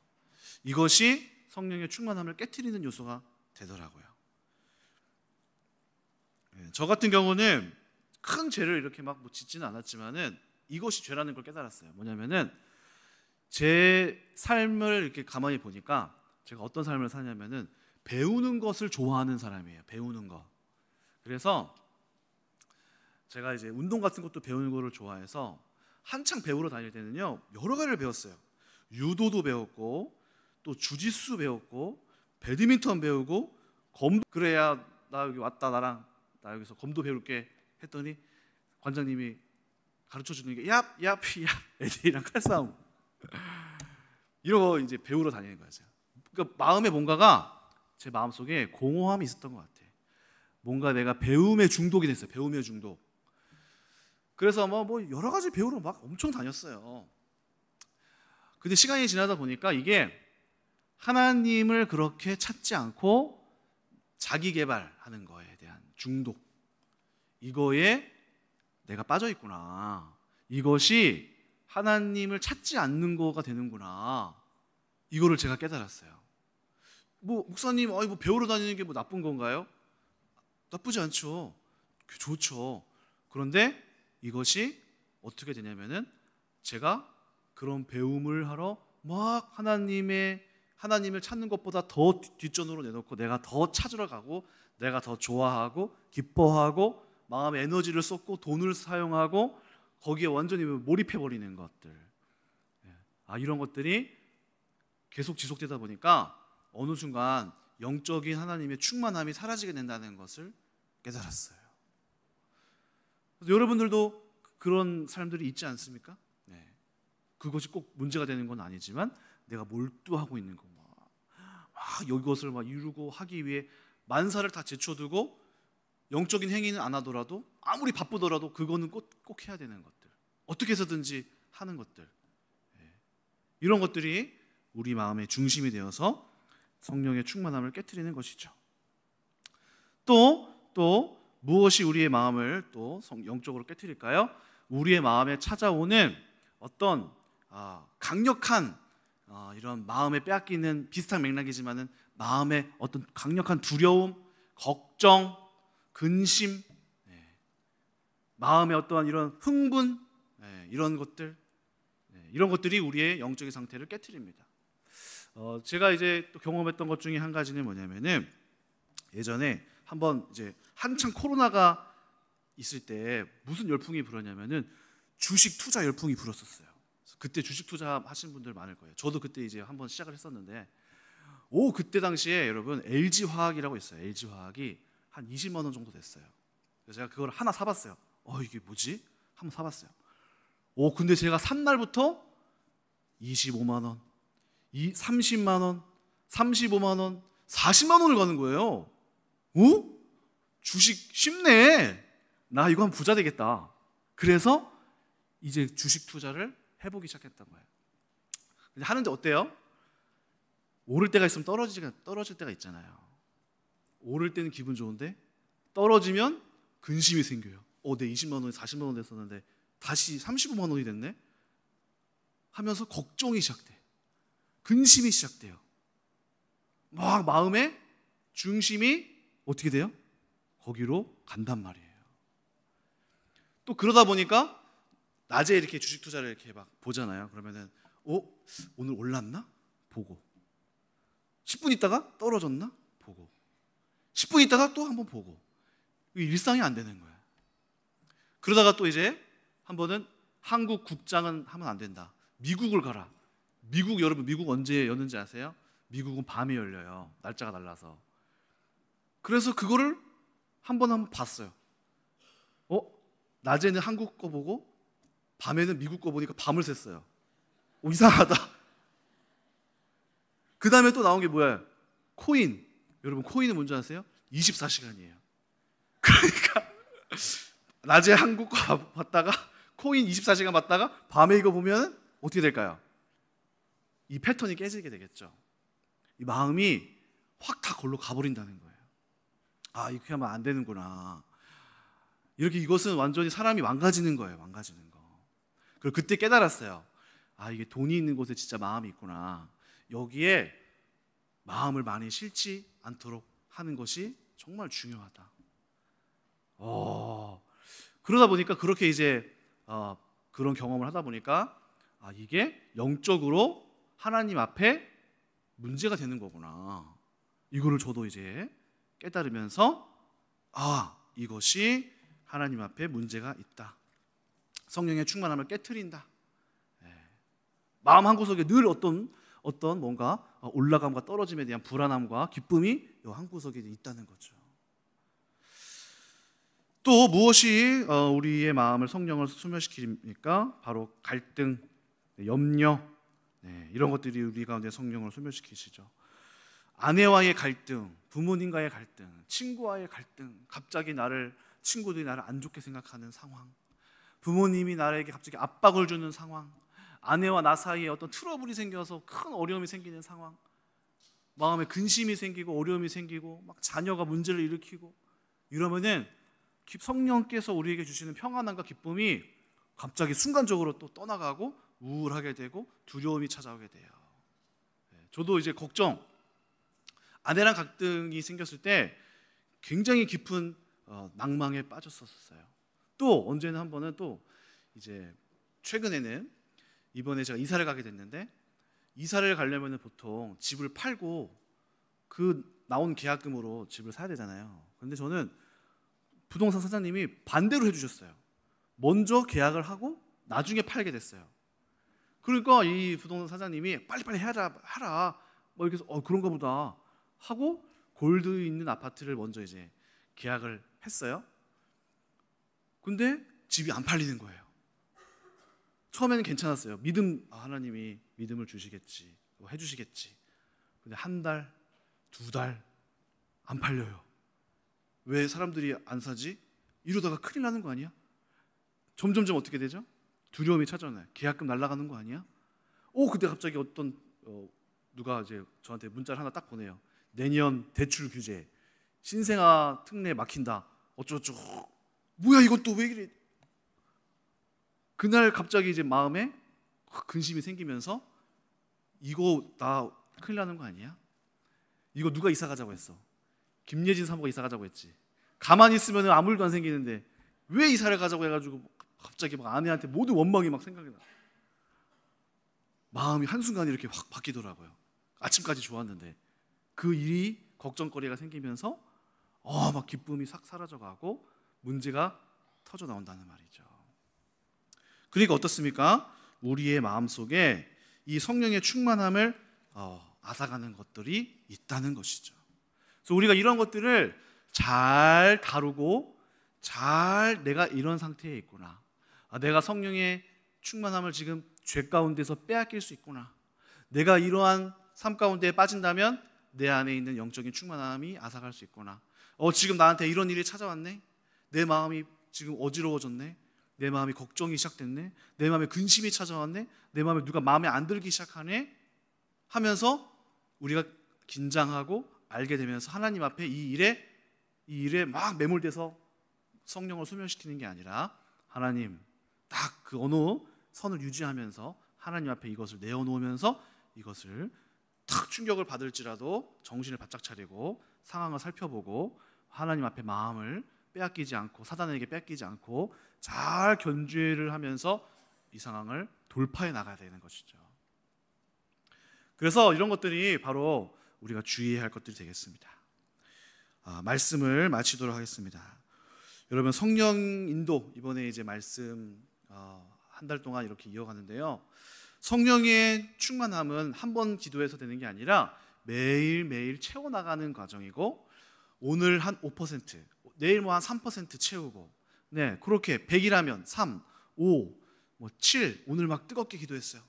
이것이 성령의 충만함을 깨트리는 요소가 되더라고요. 네. 저 같은 경우는 큰 죄를 이렇게 막 짓지는 않았지만은 이것이 죄라는 걸 깨달았어요. 뭐냐면은 제 삶을 이렇게 가만히 보니까 제가 어떤 삶을 사냐면은 배우는 것을 좋아하는 사람이에요. 배우는 거. 그래서 제가 이제 운동 같은 것도 배우는 거를 좋아해서 한창 배우러 다닐 때는요, 여러 가지를 배웠어요. 유도도 배웠고, 또 주짓수 배웠고, 배드민턴 배우고, 검도. 그래야 나 여기 왔다, 나 여기서 검도 배울게 했더니 관장님이 가르쳐 주는 게 얍 애들이랑 칼싸움 이런 거 이제 배우러 다니는 거예요. 그러니까 마음에 뭔가가, 제 마음속에 공허함이 있었던 것 같아. 뭔가 내가 배움에 중독이 됐어요. 배움의 중독. 그래서 뭐 여러 가지 배우러 막 엄청 다녔어요. 근데 시간이 지나다 보니까 이게 하나님을 그렇게 찾지 않고 자기 개발하는 거에 대한 중독, 이거에 내가 빠져 있구나, 이것이 하나님을 찾지 않는 거가 되는구나, 이거를 제가 깨달았어요. 뭐 목사님, 뭐 배우러 다니는 게 뭐 나쁜 건가요? 나쁘지 않죠. 좋죠. 그런데 이것이 어떻게 되냐면은 제가 그런 배움을 하러 막 하나님을 찾는 것보다 더 뒷전으로 내놓고 내가 더 찾으러 가고, 내가 더 좋아하고 기뻐하고 마음의 에너지를 쏟고 돈을 사용하고 거기에 완전히 몰입해버리는 것들, 이런 것들이 계속 지속되다 보니까 어느 순간 영적인 하나님의 충만함이 사라지게 된다는 것을 깨달았어요. 그래서 여러분들도 그런 사람들이 있지 않습니까? 네. 그것이 꼭 문제가 되는 건 아니지만 내가 몰두하고 있는 거, 막 이것을 막 이루고 하기 위해 만사를 다 제쳐두고 영적인 행위는 안 하더라도, 아무리 바쁘더라도 그거는 꼭 해야 되는 것들, 어떻게 해서든지 하는 것들, 이런 것들이 우리 마음의 중심이 되어서 성령의 충만함을 깨트리는 것이죠. 또 무엇이 우리의 마음을 또 영적으로 깨트릴까요? 우리의 마음에 찾아오는 어떤 강력한 이런 마음에 빼앗기는, 비슷한 맥락이지만은 마음의 어떤 강력한 두려움, 걱정, 근심, 마음의 어떠한 이런 흥분, 이런 것들이 우리의 영적인 상태를 깨트립니다. 제가 이제 또 경험했던 것 중에 한 가지는 뭐냐면은, 예전에 한번 이제 한창 코로나가 있을 때 무슨 열풍이 불었냐면은 주식 투자 열풍이 불었었어요. 그때 주식 투자 하신 분들 많을 거예요. 저도 그때 이제 한번 시작을 했었는데, 그때 당시에 여러분 LG 화학이라고 있어요. LG 화학이 한 20만 원 정도 됐어요. 그래서 제가 그걸 하나 사봤어요. 이게 뭐지? 한번 사봤어요. 근데 제가 산 날부터 25만 원, 30만 원, 35만 원, 40만 원을 가는 거예요. 주식 쉽네. 나 이거 하면 부자 되겠다. 그래서 이제 주식 투자를 해보기 시작했던 거예요. 근데 하는데 어때요? 오를 때가 있으면 떨어질 때가 있잖아요. 오를 때는 기분 좋은데 떨어지면 근심이 생겨요. 내 20만 원이 40만 원 됐었는데 다시 35만 원이 됐네? 하면서 걱정이 시작돼. 근심이 시작돼요. 막 마음의 중심이 어떻게 돼요? 거기로 간단 말이에요. 또 그러다 보니까 낮에 이렇게 주식 투자를 이렇게 막 보잖아요. 그러면은 오늘 올랐나? 보고 10분 있다가 떨어졌나? 보고 10분 있다가 또 한번 보고, 일상이 안 되는 거예요. 그러다가 또 이제 한 번은 한국 국장은 하면 안 된다. 미국을 가라. 여러분 미국 언제 여는지 아세요? 미국은 밤에 열려요. 날짜가 달라서. 그래서 그거를 한번 봤어요. 낮에는 한국 거 보고 밤에는 미국 거 보니까 밤을 샜어요. 이상하다. 그 다음에 또 나온 게 뭐야? 코인. 여러분 코인은 뭔지 아세요? 24시간이에요. 그러니까 낮에 한국 거 봤다가 코인 24시간 봤다가 밤에 이거 보면 어떻게 될까요? 이 패턴이 깨지게 되겠죠. 이 마음이 확 다 걸로 가버린다는 거예요. 아, 이렇게 하면 안 되는구나. 이렇게 이것은 완전히 사람이 망가지는 거예요. 망가지는 거. 그리고 그때 깨달았어요. 아, 이게 돈이 있는 곳에 진짜 마음이 있구나. 여기에 마음을 많이 실지 않도록 하는 것이 정말 중요하다. 그러다 보니까 그렇게 이제 그런 경험을 하다 보니까 이게 영적으로 하나님 앞에 문제가 되는 거구나. 이거를 저도 이제 깨달으면서 이것이 하나님 앞에 문제가 있다. 성령의 충만함을 깨트린다. 마음 한구석에 늘 어떤 뭔가 올라감과 떨어짐에 대한 불안함과 기쁨이 이 한구석에 있다는 거죠. 또 무엇이 우리의 마음을 성령을 소멸시킵니까? 바로 갈등, 염려, 이런 것들이 우리 가운데 성령을 소멸시키시죠. 아내와의 갈등, 부모님과의 갈등, 친구와의 갈등, 갑자기 친구들이 나를 안 좋게 생각하는 상황, 부모님이 나에게 갑자기 압박을 주는 상황, 아내와 나 사이에 어떤 트러블이 생겨서 큰 어려움이 생기는 상황, 마음에 근심이 생기고 어려움이 생기고 막 자녀가 문제를 일으키고 이러면은 성령께서 우리에게 주시는 평안함과 기쁨이 갑자기 순간적으로 또 떠나가고 우울하게 되고 두려움이 찾아오게 돼요. 저도 이제 아내랑 갈등이 생겼을 때 굉장히 깊은 낭망에 빠졌었어요. 또 언제나 한 번은 또 이제 최근에는 이번에 제가 이사를 가게 됐는데, 이사를 가려면 보통 집을 팔고 그 나온 계약금으로 집을 사야 되잖아요. 그런데 저는 부동산 사장님이 반대로 해주셨어요. 먼저 계약을 하고 나중에 팔게 됐어요. 그러니까 이 부동산 사장님이 빨리빨리 하라 뭐 이렇게 해서 그런가 보다 하고 골드 있는 아파트를 먼저 이제 계약을 했어요. 근데 집이 안 팔리는 거예요. 처음에는 괜찮았어요. 하나님이 믿음을 주시겠지, 해주시겠지. 근데 한 달, 두 달 안 팔려요. 왜 사람들이 안 사지? 이러다가 큰일 나는 거 아니야? 점점점 어떻게 되죠? 두려움이 찾아오나요? 계약금 날아가는 거 아니야? 그때 갑자기 누가 이제 저한테 문자를 하나 딱 보내요. 내년 대출 규제, 신생아 특례 막힌다. 어쩌고저쩌고. 뭐야 이것도 왜 이래? 그날 갑자기 이제 마음에 근심이 생기면서 이거 나 큰일 나는 거 아니야? 이거 누가 이사 가자고 했어? 김예진 사모가 이사 가자고 했지. 가만히 있으면 아무 일도 안 생기는데 왜 이사를 가자고 해가지고 갑자기 막 아내한테 모든 원망이 막 생각이 나. 마음이 한순간에 이렇게 확 바뀌더라고요. 아침까지 좋았는데 그 일이 걱정거리가 생기면서 막 기쁨이 싹 사라져가고 문제가 터져 나온다는 말이죠. 그러니까 어떻습니까? 우리의 마음속에 이 성령의 충만함을 앗아가는 것들이 있다는 것이죠. 그래서 우리가 이런 것들을 잘 다루고 내가 이런 상태에 있구나, 내가 성령의 충만함을 지금 죄 가운데서 빼앗길 수 있구나, 내가 이러한 삶 가운데 빠진다면 내 안에 있는 영적인 충만함이 앗아갈 수 있구나, 지금 나한테 이런 일이 찾아왔네, 내 마음이 지금 어지러워졌네, 내 마음이 걱정이 시작됐네, 내 마음에 근심이 찾아왔네, 내 마음에 누가 마음에 안 들기 시작하네 하면서 우리가 긴장하고 알게 되면서 하나님 앞에 이 일에 막 매몰돼서 성령을 소멸시키는 게 아니라 하나님 딱 그 어느 선을 유지하면서 하나님 앞에 이것을 내어놓으면서 이것을 탁 충격을 받을지라도 정신을 바짝 차리고 상황을 살펴보고 하나님 앞에 마음을 빼앗기지 않고 사단에게 뺏기지 않고 잘 견죄를 하면서 이 상황을 돌파해 나가야 되는 것이죠. 그래서 이런 것들이 바로 우리가 주의해야 할 것들이 되겠습니다. 말씀을 마치도록 하겠습니다. 여러분, 성령 인도 이번에 이제 말씀 한 달 동안 이렇게 이어가는데요. 성령의 충만함은 한 번 기도해서 되는 게 아니라 매일매일 채워나가는 과정이고, 오늘 한 5%, 내일 뭐 한 3% 채우고, 그렇게 100이라면 3, 5, 7, 오늘 막 뜨겁게 기도했어요.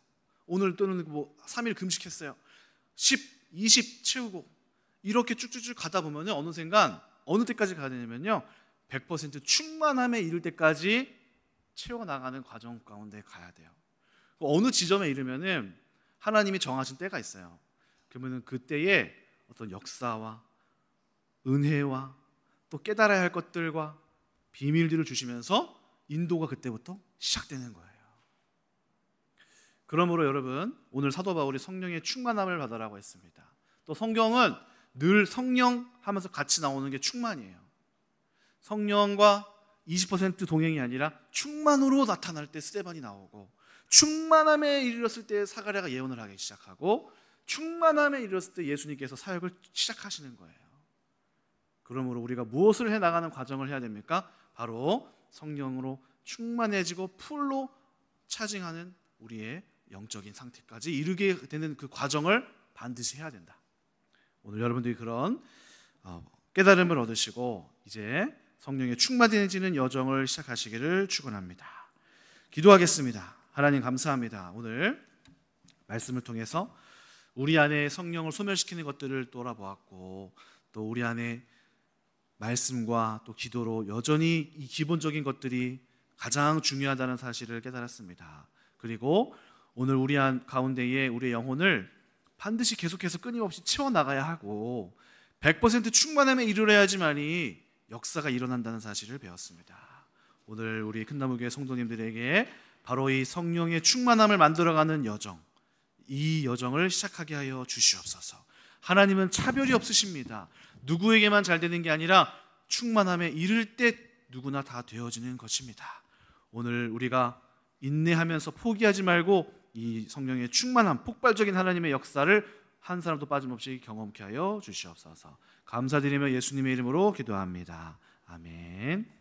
오늘 또는 3일 금식했어요. 10, 20 채우고 이렇게 쭉쭉쭉 가다 보면 어느샌간 어느 때까지 가야 되냐면요, 100% 충만함에 이를 때까지 채워나가는 과정 가운데 가야 돼요. 어느 지점에 이르면은 하나님이 정하신 때가 있어요. 그러면 그때에 어떤 역사와 은혜와 또 깨달아야 할 것들과 비밀들을 주시면서 인도가 그때부터 시작되는 거예요. 그러므로 여러분, 오늘 사도 바울이 성령의 충만함을 받으라고 했습니다. 또 성경은 늘 성령 하면서 같이 나오는 게 충만이에요. 성령과 20% 동행이 아니라 충만으로 나타날 때 스데반이 나오고, 충만함에 이르렀을 때 사가랴가 예언을 하기 시작하고, 충만함에 이르렀을 때 예수님께서 사역을 시작하시는 거예요. 그러므로 우리가 무엇을 해나가는 과정을 해야 됩니까? 바로 성령으로 충만해지고 풀로 차징하는 우리의 영적인 상태까지 이르게 되는 그 과정을 반드시 해야 된다. 오늘 여러분들이 그런 깨달음을 얻으시고 이제 성령에 충만해지는 여정을 시작하시기를 축원합니다. 기도하겠습니다. 하나님 감사합니다. 오늘 말씀을 통해서 우리 안에 성령을 소멸시키는 것들을 돌아보았고, 또 우리 안에 말씀과 또 기도로 여전히 이 기본적인 것들이 가장 중요하다는 사실을 깨달았습니다. 그리고 오늘 우리 가운데에 우리의 영혼을 반드시 계속해서 끊임없이 채워나가야 하고 100% 충만함에 이르러야지만이 역사가 일어난다는 사실을 배웠습니다. 오늘 우리 큰나무교회 성도님들에게 바로 이 성령의 충만함을 만들어가는 여정, 이 여정을 시작하게 하여 주시옵소서. 하나님은 차별이 없으십니다. 누구에게만 잘 되는 게 아니라 충만함에 이를 때 누구나 다 되어지는 것입니다. 오늘 우리가 인내하면서 포기하지 말고 이 성령의 충만함, 폭발적인 하나님의 역사를 한 사람도 빠짐없이 경험케 하여 주시옵소서. 감사드리며 예수님의 이름으로 기도합니다. 아멘.